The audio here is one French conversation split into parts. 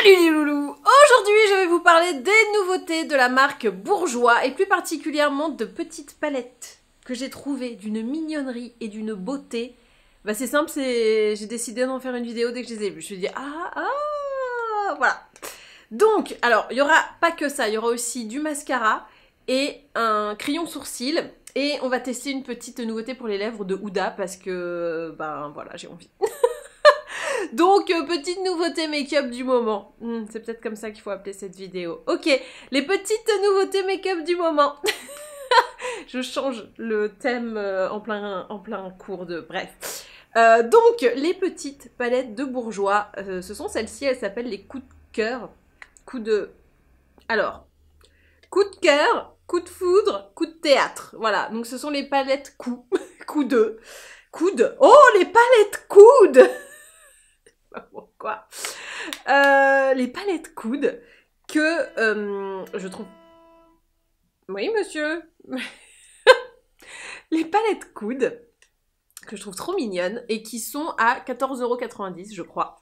Salut les loulous! Aujourd'hui, je vais vous parler des nouveautés de la marque Bourjois et plus particulièrement de petites palettes que j'ai trouvées d'une mignonnerie et d'une beauté. Bah c'est simple, j'ai décidé d'en faire une vidéo dès que je les ai vues. Je me suis dit voilà. Donc, alors, il y aura pas que ça, il y aura aussi du mascara et un crayon sourcil. Et on va tester une petite nouveauté pour les lèvres de Huda parce que, ben voilà, j'ai envie. Donc, petite nouveauté make-up du moment. C'est peut-être comme ça qu'il faut appeler cette vidéo. Ok, les petites nouveautés make-up du moment. Je change le thème en plein cours de... Bref. Donc, les petites palettes de Bourjois, ce sont celles-ci, elles s'appellent les coups de cœur. Coups de... Alors, coup de cœur, coup de foudre, coup de théâtre. Voilà, donc ce sont les palettes coups. Coude. Coude. Oh, les palettes coudes. Pourquoi les palettes coudes que je trouve... Oui, monsieur. Les palettes coudes que je trouve trop mignonnes et qui sont à 14,90 €, je crois.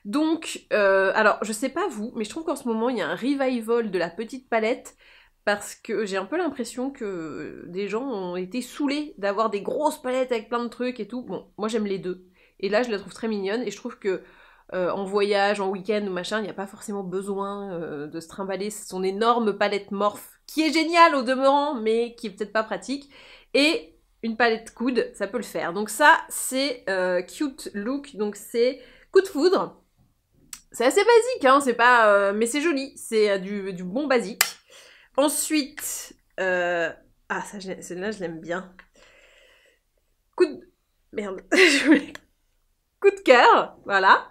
Donc, alors, je sais pas vous, mais je trouve qu'en ce moment, il y a un revival de la petite palette parce que j'ai un peu l'impression que des gens ont été saoulés d'avoir des grosses palettes avec plein de trucs et tout. Bon, moi, j'aime les deux. Et là, je la trouve très mignonne et je trouve que en voyage, en week-end ou machin, il n'y a pas forcément besoin de se trimballer son énorme palette Morphe, qui est géniale au demeurant, mais qui est peut-être pas pratique. Et une palette coude, ça peut le faire. Donc ça, c'est Cute Look, donc c'est coup de foudre. C'est assez basique, hein, c'est pas... mais c'est joli, c'est du bon basique. Ensuite... ah, celle-là, je l'aime bien. Coup de... Merde, coup de cœur, voilà.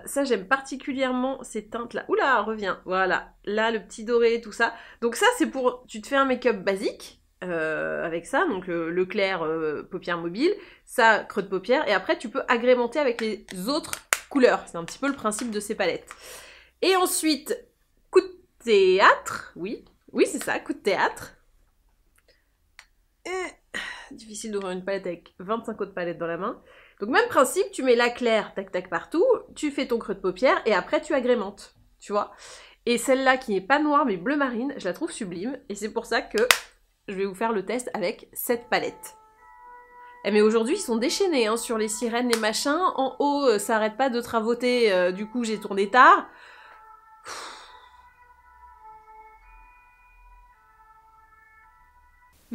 Ça, j'aime particulièrement ces teintes-là. Oula, reviens. Voilà. Là, le petit doré, tout ça. Donc ça, c'est pour... Tu te fais un make-up basique avec ça. Donc le clair, paupières mobiles. Ça, creux de paupières. Et après, tu peux agrémenter avec les autres couleurs. C'est un petit peu le principe de ces palettes. Et ensuite, coup de théâtre. Oui. Oui, c'est ça, coup de théâtre. Difficile d'ouvrir une palette avec 25 autres palettes dans la main. Donc même principe, tu mets la claire, tac tac partout, tu fais ton creux de paupière et après tu agrémentes, tu vois. Et celle-là qui n'est pas noire mais bleu marine, je la trouve sublime et c'est pour ça que je vais vous faire le test avec cette palette. Eh mais aujourd'hui ils sont déchaînés hein, sur les sirènes, les machins. En haut, ça arrête pas de travoter, du coup j'ai tourné tard.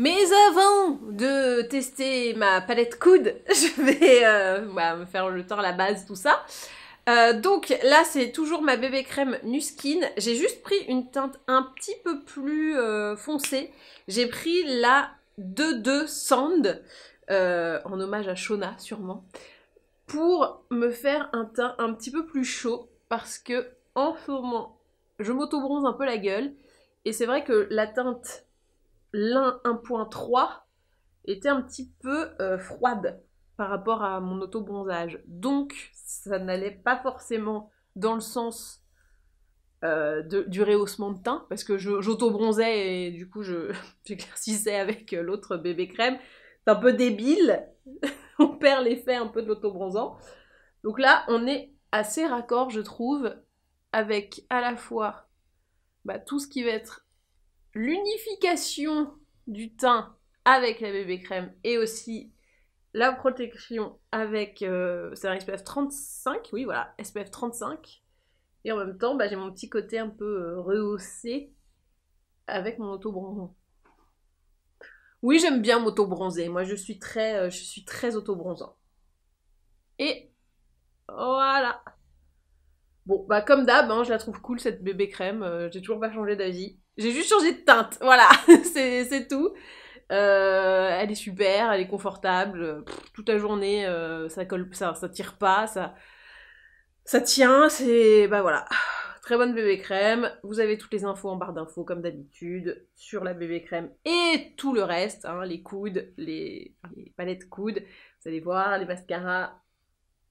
Mais avant de tester ma palette coude, je vais me faire le temps, la base, tout ça. Donc là, c'est toujours ma bébé crème Nuskin. J'ai juste pris une teinte un petit peu plus foncée. J'ai pris la 22 Sand, en hommage à Shona sûrement, pour me faire un teint un petit peu plus chaud, parce que en ce moment, je m'auto-bronze un peu la gueule. Et c'est vrai que la teinte... L'un 1.3 était un petit peu froide par rapport à mon auto-bronzage. Donc, ça n'allait pas forcément dans le sens du rehaussement de teint, parce que j'auto-bronzais et du coup, j'éclaircissais avec l'autre bébé crème. C'est un peu débile. On perd l'effet un peu de l'auto-bronzant. Donc là, on est assez raccord, je trouve, avec à la fois tout ce qui va être l'unification du teint avec la bébé crème et aussi la protection avec c'est un SPF 35, oui voilà, SPF 35. Et en même temps, j'ai mon petit côté un peu rehaussé avec mon auto-bronzant. Oui, j'aime bien m'auto-bronzer. Moi, je suis très auto-bronzant. Et voilà. Bon, comme d'hab, hein, je la trouve cool cette bébé crème. J'ai toujours pas changé d'avis. J'ai juste changé de teinte, voilà, c'est tout. Elle est super, elle est confortable, toute la journée, ça colle, ça tire pas, ça tient, c'est... voilà. Très bonne bébé crème. Vous avez toutes les infos en barre d'infos, comme d'habitude, sur la bébé crème et tout le reste, hein, les coudes, les palettes coudes, vous allez voir, les mascaras.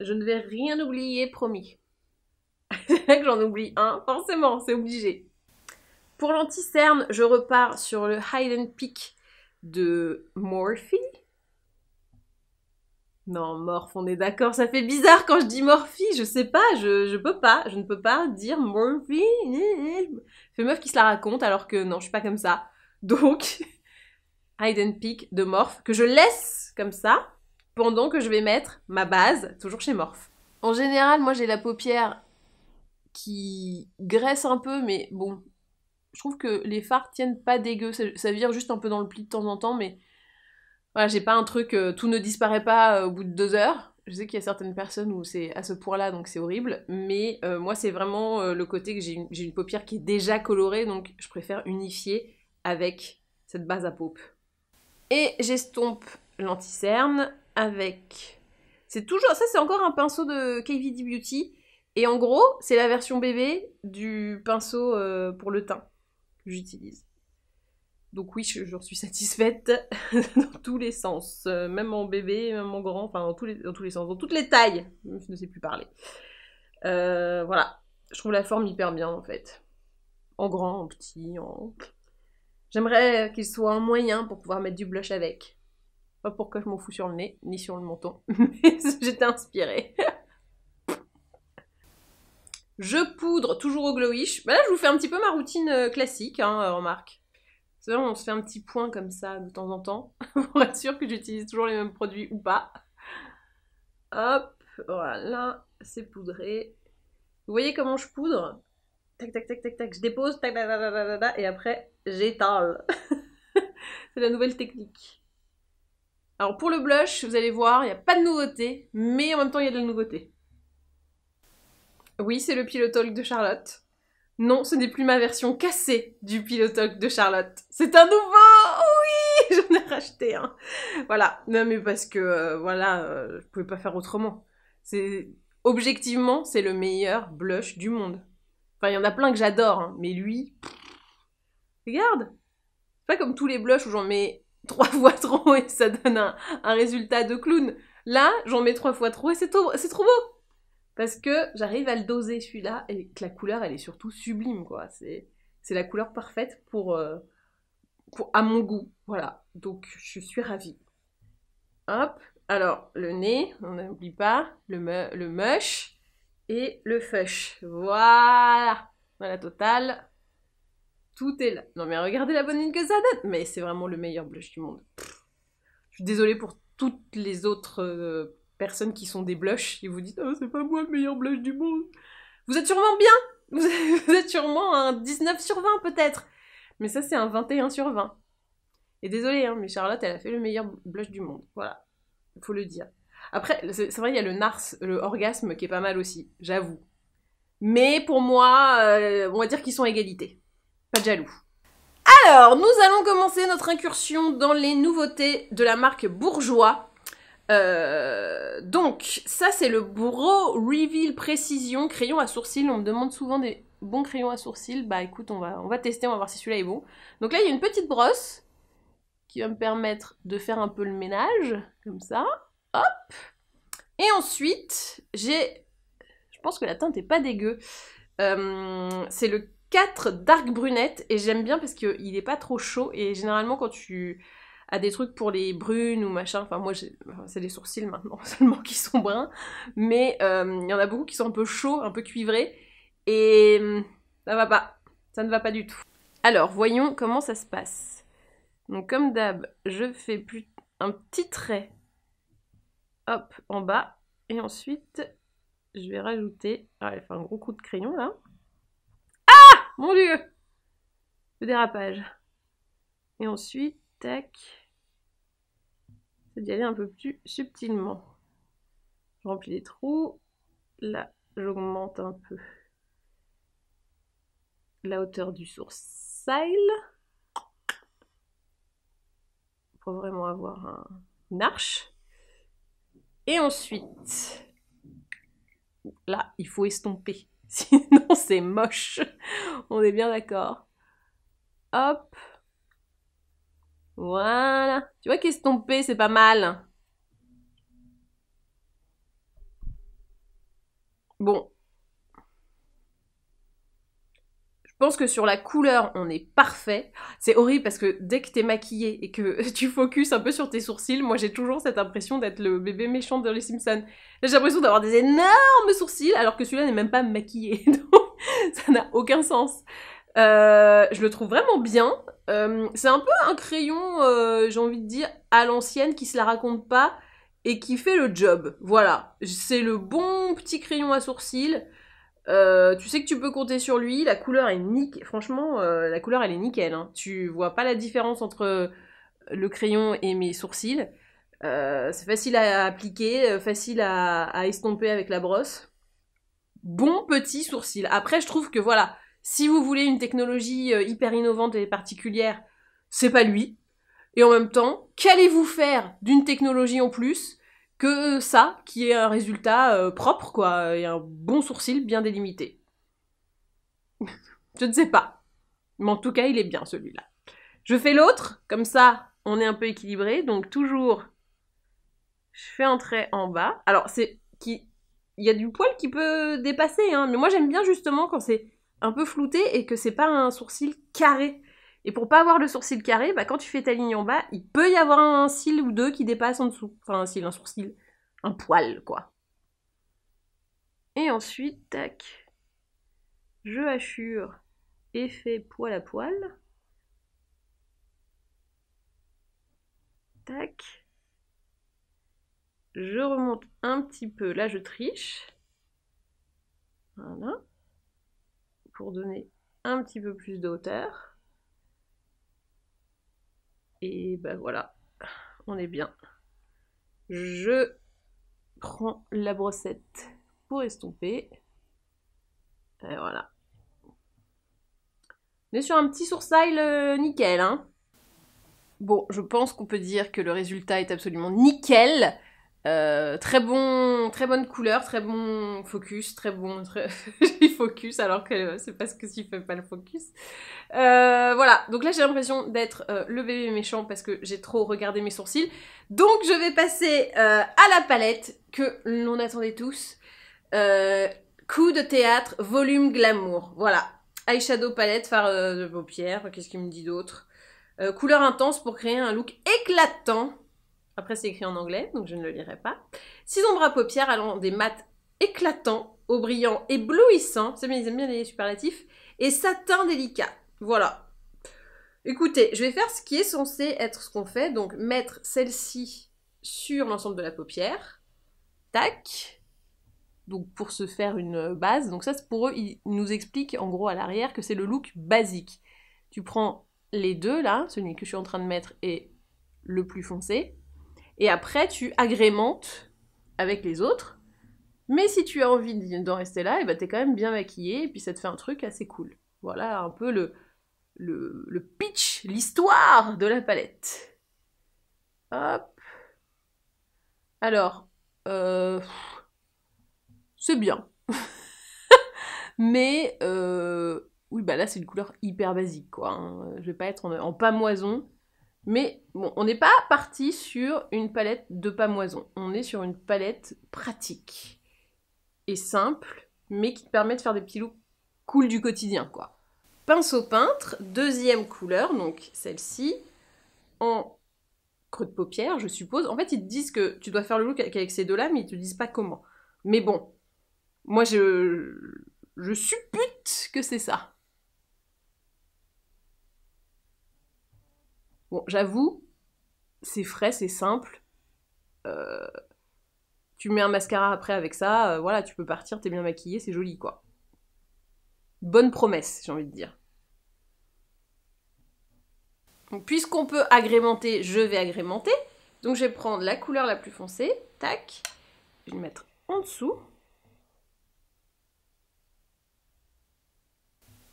Je ne vais rien oublier, promis. C'est là que j'en oublie un, forcément, c'est obligé. Pour l'anti-cerne, je repars sur le Hide and Peak de Morphe. Non, morph, on est d'accord, ça fait bizarre quand je dis Morphy, je sais pas, je peux pas, je ne peux pas dire Morphy. Fais meuf qui se la raconte alors que non, je suis pas comme ça. Donc, hide and peek de Morph, que je laisse comme ça, pendant que je vais mettre ma base, toujours chez Morph. En général, moi j'ai la paupière qui graisse un peu, mais bon, je trouve que les fards tiennent pas dégueu, ça vire juste un peu dans le pli de temps en temps, mais voilà, j'ai pas un truc, tout ne disparaît pas au bout de 2 heures. Je sais qu'il y a certaines personnes où c'est à ce point-là, donc c'est horrible, mais moi c'est vraiment le côté que j'ai une paupière qui est déjà colorée, donc je préfère unifier avec cette base à paupe. Et j'estompe l'anti-cerne avec... C'est toujours... Ça, c'est encore un pinceau de KVD Beauty. Et en gros, c'est la version bébé du pinceau pour le teint que j'utilise. Donc oui, j'en suis satisfaite dans tous les sens. Même en bébé, même en grand, enfin dans tous les sens. Dans toutes les tailles. Je ne sais plus parler. Voilà. Je trouve la forme hyper bien, en fait. En grand, en petit, en... J'aimerais qu'il soit un moyen pour pouvoir mettre du blush avec. Pas pourquoi je m'en fous sur le nez, ni sur le menton, mais j'étais inspirée. Je poudre toujours au Glowish. Bah là, je vous fais un petit peu ma routine classique, hein, remarque. C'est vrai, on se fait un petit point comme ça de temps en temps, pour être sûr que j'utilise toujours les mêmes produits ou pas. Hop, voilà, c'est poudré. Vous voyez comment je poudre? Tac, tac, tac, tac, tac, je dépose, tac, tac, tac, tac, tac, tac, et après, j'étale. C'est la nouvelle technique. Alors pour le blush, vous allez voir, il n'y a pas de nouveauté, mais en même temps il y a de la nouveauté. Oui, c'est le Pillow Talk de Charlotte. Non, ce n'est plus ma version cassée du Pillow Talk de Charlotte. C'est un nouveau! Oui! J'en ai racheté un. Voilà. Non mais parce que, voilà, je pouvais pas faire autrement. Objectivement, c'est le meilleur blush du monde. Enfin, il y en a plein que j'adore, hein, mais lui... Regarde! C'est pas comme tous les blushs où j'en mets 3 fois trop et ça donne un résultat de clown. Là, j'en mets 3 fois trop et c'est trop beau. Parce que j'arrive à le doser celui-là et que la couleur, elle est surtout sublime, quoi. C'est la couleur parfaite à mon goût. Voilà. Donc, je suis ravie. Hop. Alors, le nez, on n'oublie pas. Le mush et le fush. Voilà. Voilà, total. Tout est là. Non mais regardez la bonne ligne que ça donne. Mais c'est vraiment le meilleur blush du monde. Je suis désolée pour toutes les autres personnes qui sont des blushs et vous dites oh c'est pas moi le meilleur blush du monde. Vous êtes sûrement bien. Vous êtes sûrement un 19 sur 20 peut-être. Mais ça c'est un 21 sur 20. Et désolée hein, mais Charlotte elle a fait le meilleur blush du monde. Voilà. Il faut le dire. Après c'est vrai il y a le Nars, le orgasme qui est pas mal aussi. J'avoue. Mais pour moi on va dire qu'ils sont à égalité. Pas de jaloux. Alors, nous allons commencer notre incursion dans les nouveautés de la marque Bourjois. Donc, ça c'est le Brow Reveal Précision crayon à sourcils. On me demande souvent des bons crayons à sourcils. Bah écoute, on va tester, on va voir si celui-là est bon. Donc là, il y a une petite brosse qui va me permettre de faire un peu le ménage, comme ça. Hop. Et ensuite, je pense que la teinte est pas dégueu. C'est le 4 Dark Brunette et j'aime bien parce qu'il est pas trop chaud et généralement quand tu as des trucs pour les brunes ou machin, enfin moi c'est les sourcils maintenant seulement qui sont bruns, mais il y en a beaucoup qui sont un peu chauds, un peu cuivrés et ça va pas, ça ne va pas du tout. Alors voyons comment ça se passe. Donc comme d'hab, je fais un petit trait hop en bas et ensuite je vais rajouter, elle fait un gros coup de crayon là. Mon Dieu! Le dérapage. Et ensuite, tac. C'est d'y aller un peu plus subtilement. Je remplis les trous. Là, j'augmente un peu la hauteur du sourcil. Pour vraiment avoir une arche. Et ensuite, là, il faut estomper. Sinon, c'est moche. On est bien d'accord. Hop. Voilà. Tu vois qu'estomper, c'est pas mal. Bon. Je pense que sur la couleur, on est parfait. C'est horrible parce que dès que t'es maquillée et que tu focuses un peu sur tes sourcils, moi j'ai toujours cette impression d'être le bébé méchant de les Simpsons. J'ai l'impression d'avoir des énormes sourcils alors que celui-là n'est même pas maquillé. Donc ça n'a aucun sens. Je le trouve vraiment bien. C'est un peu un crayon, j'ai envie de dire, à l'ancienne, qui se la raconte pas et qui fait le job. Voilà. C'est le bon petit crayon à sourcils. Tu sais que tu peux compter sur lui, la couleur est nickel. Franchement, la couleur elle est nickel. Hein. Tu vois pas la différence entre le crayon et mes sourcils. C'est facile à appliquer, facile à estomper avec la brosse. Bon petit sourcil. Après, je trouve que voilà, si vous voulez une technologie hyper innovante et particulière, c'est pas lui. Et en même temps, qu'allez-vous faire d'une technologie en plus que ça, qui est un résultat propre, quoi, et un bon sourcil bien délimité. Je ne sais pas. Mais en tout cas, il est bien, celui-là. Je fais l'autre, comme ça, on est un peu équilibré. Donc toujours, je fais un trait en bas. Alors, il y a du poil qui peut dépasser, hein, mais moi j'aime bien justement quand c'est un peu flouté et que c'est pas un sourcil carré. Et pour pas avoir le sourcil carré, bah quand tu fais ta ligne en bas, il peut y avoir un cil ou deux qui dépasse en dessous. Enfin un cil, un sourcil, un poil quoi. Et ensuite, tac, je hachure et fais poil à poil. Tac. Je remonte un petit peu, là je triche. Voilà. Pour donner un petit peu plus de hauteur. Et ben voilà, on est bien. Je prends la brossette pour estomper. Et voilà. On est sur un petit sourcil nickel, hein. Bon, je pense qu'on peut dire que le résultat est absolument nickel. Très bonne couleur, très bon focus, j'ai dit focus alors que c'est parce que s'il fait pas le focus. Voilà, donc là j'ai l'impression d'être le bébé méchant parce que j'ai trop regardé mes sourcils. Donc je vais passer à la palette que l'on attendait tous. Coup de théâtre, volume glamour. Voilà, eyeshadow palette, fard de paupières, qu'est-ce qu'il me dit d'autre? Couleur intense pour créer un look éclatant. Après, c'est écrit en anglais, donc je ne le lirai pas. 6 ombres à paupières allant des mats éclatants au brillant éblouissant. C'est bien, ils aiment bien les superlatifs. Et satin délicat. Voilà. Écoutez, je vais faire ce qui est censé être ce qu'on fait. Donc, mettre celle-ci sur l'ensemble de la paupière. Tac. Donc, pour se faire une base. Donc ça, pour eux, ils nous expliquent en gros à l'arrière que c'est le look basique. Tu prends les deux, là, celui que je suis en train de mettre est le plus foncé. Et après, tu agrémentes avec les autres. Mais si tu as envie d'en rester là, et ben t'es quand même bien maquillée, et puis ça te fait un truc assez cool. Voilà un peu le pitch, l'histoire de la palette. Hop. Alors, c'est bien. Mais, oui, bah là c'est une couleur hyper basique, quoi. Hein. Je vais pas être en pamoison. Mais bon, on n'est pas parti sur une palette de pamoison. On est sur une palette pratique et simple, mais qui te permet de faire des petits looks cool du quotidien, quoi. Pinceau peintre, deuxième couleur, donc celle-ci, en creux de paupière, je suppose. En fait, ils te disent que tu dois faire le look avec ces deux-là, mais ils te disent pas comment. Mais bon, moi je suppute que c'est ça. Bon, j'avoue, c'est frais, c'est simple. Tu mets un mascara après avec ça, voilà, tu peux partir, t'es bien maquillée, c'est joli, quoi. Bonne promesse, j'ai envie de dire. Donc, puisqu'on peut agrémenter, je vais agrémenter. Donc, je vais prendre la couleur la plus foncée, tac. Je vais le mettre en dessous.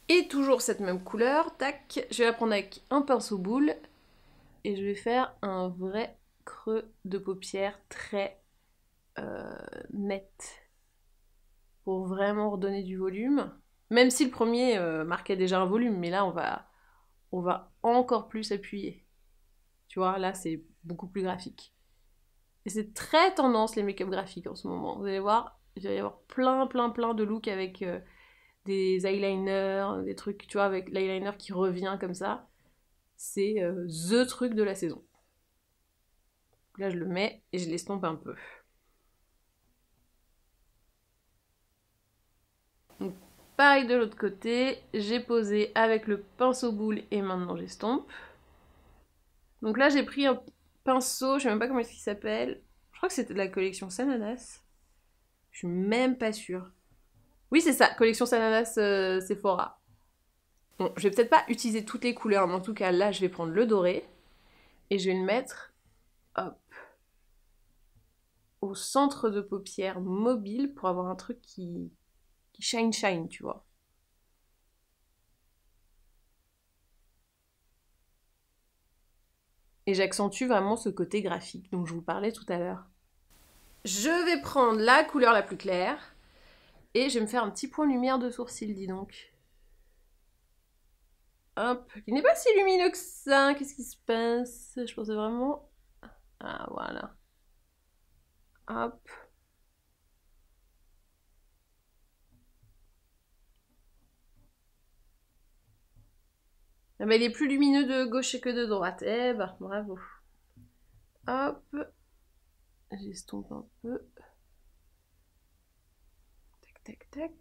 Et toujours cette même couleur, tac. Je vais la prendre avec un pinceau boule. Et je vais faire un vrai creux de paupière très net. Pour vraiment redonner du volume. Même si le premier marquait déjà un volume, mais là on va encore plus appuyer. Tu vois, là c'est beaucoup plus graphique. Et c'est très tendance les make-up graphiques en ce moment. Vous allez voir, il va y avoir plein de looks avec des eyeliners, des trucs, tu vois, avec l'eyeliner qui revient comme ça. C'est THE truc de la saison. Là, je le mets et je l'estompe un peu. Donc, pareil de l'autre côté, j'ai posé avec le pinceau boule et maintenant j'estompe. Donc là, j'ai pris un pinceau, je sais même pas comment il s'appelle. Je crois que c'était de la collection Sananas. Je suis même pas sûre. Oui, c'est ça, collection Sananas Sephora. Bon, je vais peut-être pas utiliser toutes les couleurs, mais en tout cas, là, je vais prendre le doré. Et je vais le mettre, hop, au centre de paupière mobile pour avoir un truc qui shine, tu vois. Et j'accentue vraiment ce côté graphique dont je vous parlais tout à l'heure. Je vais prendre la couleur la plus claire et je vais me faire un petit point lumière de sourcil, dis donc. Hop, il n'est pas si lumineux que ça, qu'est-ce qui se passe? Je pensais vraiment... Ah, voilà. Hop. Ah bah, il est plus lumineux de gauche que de droite. Eh bah, bravo. Hop. J'estompe un peu. Tac, tac, tac.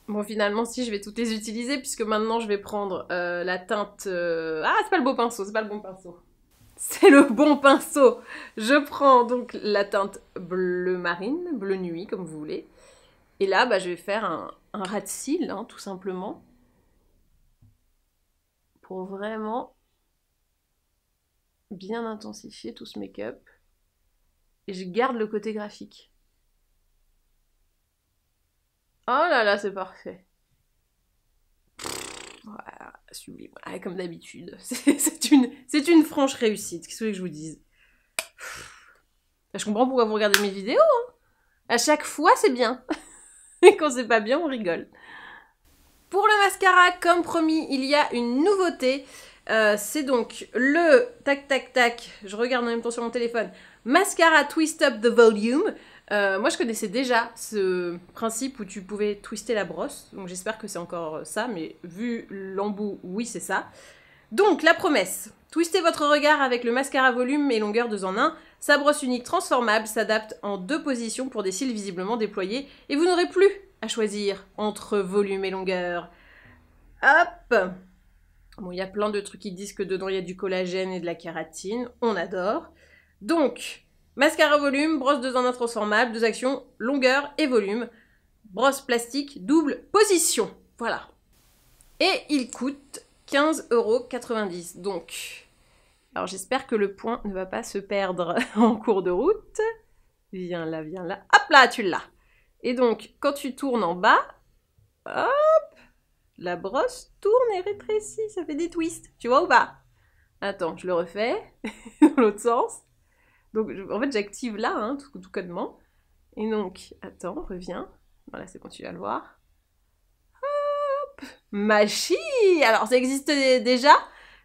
Bon, finalement, si, je vais toutes les utiliser, puisque maintenant, je vais prendre la teinte... Ah, c'est pas le beau pinceau, c'est pas le bon pinceau. C'est le bon pinceau. Je prends donc la teinte bleu marine, bleu nuit, comme vous voulez. Et là, bah, je vais faire un ras de cils, hein, tout simplement. Pour vraiment bien intensifier tout ce make-up. Et je garde le côté graphique. Oh là là, c'est parfait. Voilà, sublime. Ouais, comme d'habitude. C'est une franche réussite. Qu'est-ce que vous voulez que je vous dise? Je comprends pourquoi vous regardez mes vidéos. Hein. À chaque fois, c'est bien. Et quand c'est pas bien, on rigole. Pour le mascara, comme promis, il y a une nouveauté. C'est donc le tac tac tac, je regarde en même temps sur mon téléphone, mascara Twist Up the Volume. Moi je connaissais déjà ce principe où tu pouvais twister la brosse, donc j'espère que c'est encore ça, mais vu l'embout, oui c'est ça. Donc la promesse, twistez votre regard avec le mascara volume et longueur 2 en 1. Sa brosse unique transformable s'adapte en 2 positions pour des cils visiblement déployés et vous n'aurez plus à choisir entre volume et longueur. Hop! Bon, il y a plein de trucs qui disent que dedans il y a du collagène et de la kératine, on adore. Donc, mascara volume, brosse 2 en 1 transformable, 2 actions, longueur et volume. Brosse plastique, double position. Voilà. Et il coûte 15,90 €. Donc, alors j'espère que le point ne va pas se perdre en cours de route. Viens là, viens là. Hop là, tu l'as. Et donc, quand tu tournes en bas, hop, la brosse tourne et rétrécit, ça fait des twists. Tu vois ou pas? Attends, je le refais dans l'autre sens. Donc, en fait, j'active là, hein, tout connement. Et donc, attends, reviens. Voilà, c'est bon, tu vas le voir. Hop, magie. Alors, ça existe déjà,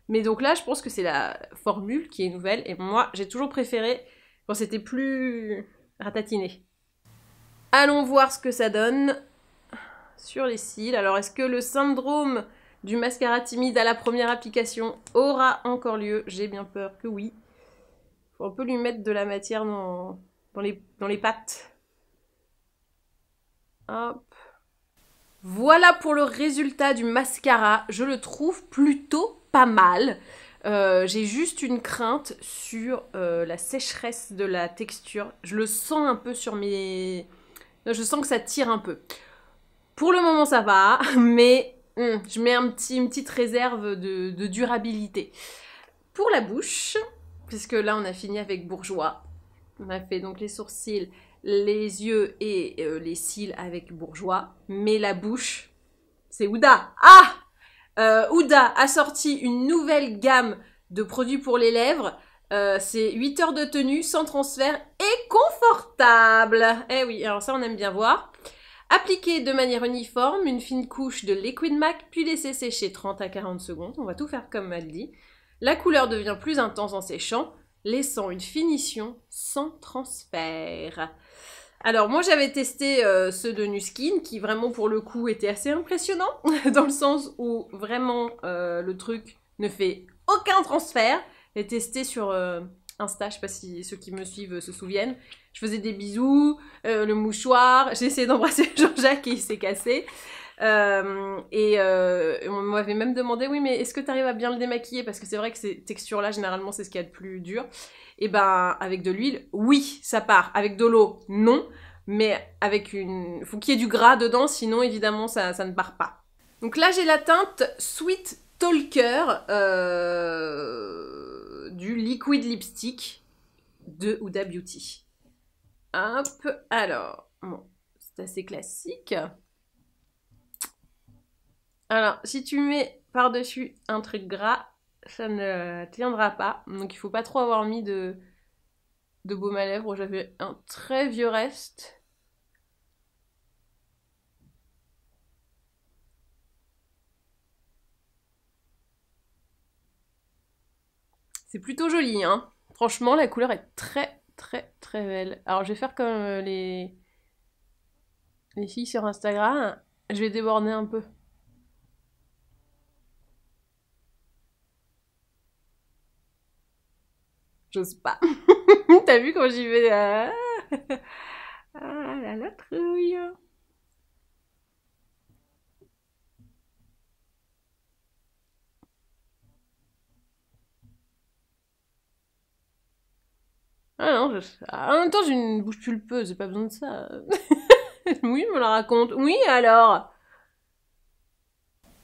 mais donc là, je pense que c'est la formule qui est nouvelle. Et moi, j'ai toujours préféré quand c'était plus ratatiné. Allons voir ce que ça donne sur les cils. Alors, est-ce que le syndrome du mascara timide à la première application aura encore lieu? J'ai bien peur que oui. Faut un peu lui mettre de la matière dans les pattes. Hop. Voilà pour le résultat du mascara. Je le trouve plutôt pas mal. J'ai juste une crainte sur la sécheresse de la texture. Je le sens un peu sur mes... Je sens que ça tire un peu. Pour le moment, ça va, mais je mets une petite réserve de durabilité. Pour la bouche, puisque là, on a fini avec Bourjois. On a fait donc les sourcils, les yeux et les cils avec Bourjois. Mais la bouche, c'est Huda. Ah Huda a sorti une nouvelle gamme de produits pour les lèvres. C'est 8 heures de tenue, sans transfert et confortable. Eh oui, alors ça, on aime bien voir. Appliquer de manière uniforme une fine couche de Liquid MAC, puis laisser sécher 30 à 40 secondes. On va tout faire comme elle dit. La couleur devient plus intense en séchant, laissant une finition sans transfert. Alors moi j'avais testé ceux de Nuskin qui vraiment pour le coup étaient assez impressionnants dans le sens où vraiment le truc ne fait aucun transfert. J'ai testé sur Insta, je sais pas si ceux qui me suivent se souviennent. Je faisais des bisous, le mouchoir, j'ai essayé d'embrasser Jean-Jacques et il s'est cassé. On m'avait même demandé, oui mais est-ce que tu arrives à bien le démaquiller parce que c'est vrai que ces textures-là généralement c'est ce qu'il y a de plus dur. Et ben avec de l'huile, oui ça part. Avec de l'eau, non. Mais avec une... faut qu'il y ait du gras dedans, sinon évidemment ça ne part pas. Donc là j'ai la teinte Sweet Talker du Liquid Lipstick de Huda Beauty. Hop, alors, bon, c'est assez classique. Alors, si tu mets par-dessus un truc gras, ça ne tiendra pas. Donc il faut pas trop avoir mis de baume à lèvres. J'avais un très vieux reste. C'est plutôt joli, hein. Franchement, la couleur est très très belle. Alors je vais faire comme les filles sur Instagram. Je vais déborder un peu. J'ose pas. T'as vu quand j'y vais Ah la trouille. Ah non, en même temps j'ai une bouche pulpeuse, j'ai pas besoin de ça. Oui, je me la raconte. Oui, alors.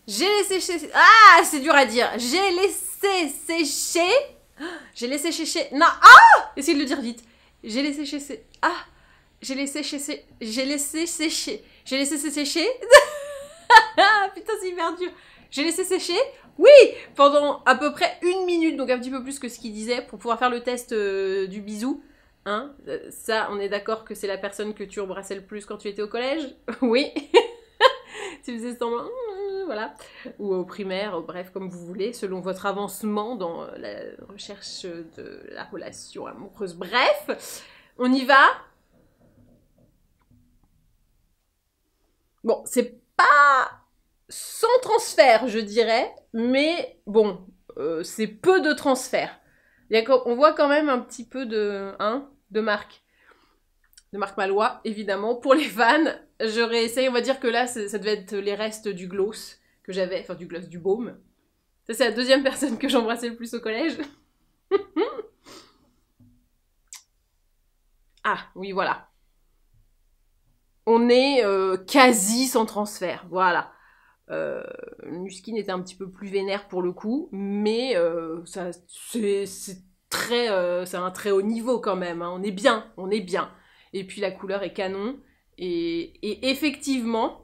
J'ai laissé sécher... Ah, c'est dur à dire. J'ai laissé sécher... J'ai laissé sécher... Non, ah, essayez de le dire vite. J'ai laissé sécher... Ah, j'ai laissé sécher... J'ai laissé sécher... J'ai laissé sécher... Ah, putain, c'est hyper dur. J'ai laissé sécher... Oui, pendant à peu près 1 minute, donc un petit peu plus que ce qu'il disait, pour pouvoir faire le test du bisou. Hein, ça, on est d'accord que c'est la personne que tu embrassais le plus quand tu étais au collège? Oui. Tu faisais semblant, voilà. Ou au primaire, bref, comme vous voulez, selon votre avancement dans la recherche de la relation amoureuse. Bref, on y va. Bon, c'est pas sans transfert, je dirais, mais bon, c'est peu de transfert. On voit quand même un petit peu de marque. De Marc Malois, évidemment. Pour les fans, je réessaye, on va dire que là, ça devait être les restes du gloss que j'avais, enfin du gloss, du baume. Ça, c'est la deuxième personne que j'embrassais le plus au collège. Ah, oui, voilà. On est quasi sans transfert, voilà. Nuskin était un petit peu plus vénère pour le coup, mais c'est un très haut niveau quand même, hein. On est bien, on est bien. Et puis la couleur est canon, et effectivement,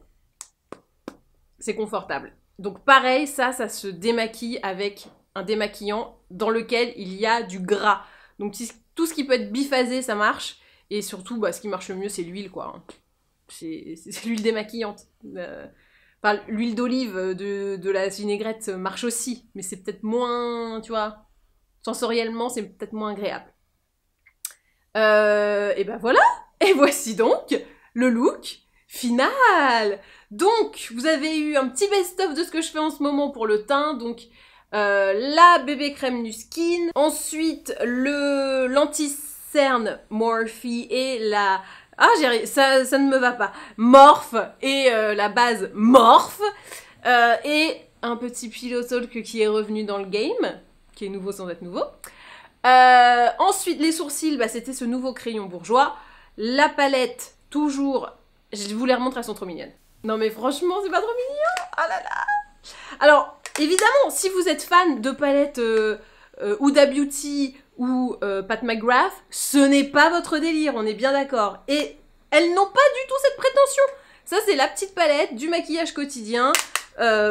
c'est confortable. Donc pareil, ça se démaquille avec un démaquillant dans lequel il y a du gras. Donc tout ce qui peut être biphasé, ça marche, et surtout, bah, ce qui marche le mieux, c'est l'huile, quoi. C'est l'huile démaquillante. Enfin, l'huile d'olive de la vinaigrette marche aussi, mais c'est peut-être moins, tu vois, sensoriellement, c'est peut-être moins agréable. Et ben voilà, et voici donc le look final. Donc, vous avez eu un petit best-of de ce que je fais en ce moment pour le teint, donc la bébé crème Nuskin, ensuite l'anti-cerne Morphe et la... Ah, ça ne me va pas. Morphe et la base Morphe. Et un petit Pillow Talk qui est revenu dans le game, qui est nouveau sans être nouveau. Ensuite, les sourcils, bah, c'était ce nouveau crayon bourgeois. La palette, toujours... Je vous les remontre, elles sont trop mignonnes. Non mais franchement, c'est pas trop mignon. Oh là là. Alors, évidemment, si vous êtes fan de palettes Huda Beauty ou Pat McGrath, ce n'est pas votre délire, on est bien d'accord. Et elles n'ont pas du tout cette prétention. Ça, c'est la petite palette du maquillage quotidien,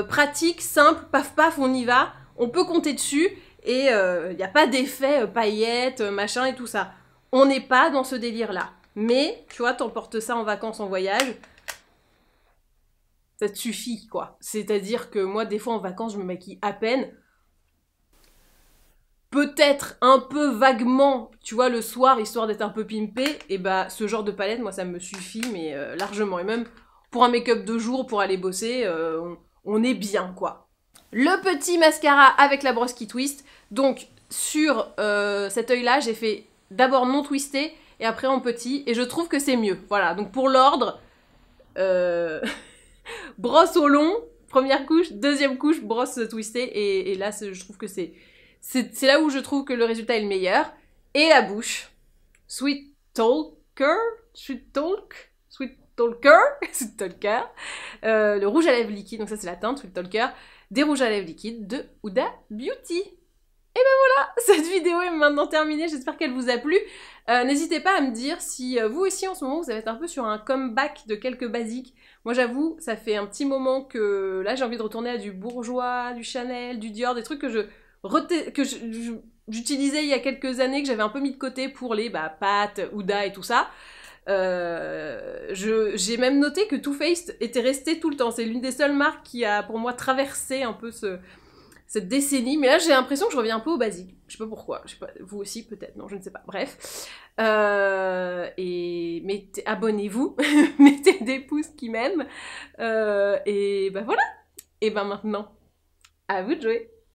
pratique, simple, paf paf, on y va. On peut compter dessus et il n'y a pas d'effet paillettes, machin et tout ça. On n'est pas dans ce délire-là. Mais, tu vois, t'emportes ça en vacances, en voyage, ça te suffit, quoi. C'est-à-dire que moi, des fois, en vacances, je me maquille à peine peut-être un peu vaguement, tu vois, le soir, histoire d'être un peu pimpé, et bah ce genre de palette, moi ça me suffit, mais largement. Et même pour un make-up de jour, pour aller bosser, on est bien, quoi. Le petit mascara avec la brosse qui twist. Donc sur cet œil-là, j'ai fait d'abord non twisté, et après en petit, et je trouve que c'est mieux. Voilà, donc pour l'ordre, brosse au long, première couche, deuxième couche, brosse twistée, et là je trouve que c'est là où je trouve que le résultat est le meilleur. Et la bouche, Sweet Talker, Sweet Talk, Sweet Talker, Sweet Talker, le rouge à lèvres liquide, donc ça c'est la teinte Sweet Talker, des rouges à lèvres liquides de Huda Beauty. Et ben voilà, cette vidéo est maintenant terminée, j'espère qu'elle vous a plu. N'hésitez pas à me dire si vous aussi en ce moment vous êtes un peu sur un comeback de quelques basiques. Moi j'avoue, ça fait un petit moment que là j'ai envie de retourner à du Bourjois, du Chanel, du Dior, des trucs que j'utilisais il y a quelques années, que j'avais un peu mis de côté pour les Pat, Huda et tout ça. J'ai même noté que Too Faced était resté tout le temps. C'est l'une des seules marques qui a pour moi traversé un peu cette décennie, mais là j'ai l'impression que je reviens un peu au basique. Je sais pas pourquoi, je sais pas, vous aussi peut-être, non je ne sais pas, bref. Et abonnez-vous, mettez des pouces qui m'aiment, et ben voilà. Et ben maintenant, à vous de jouer.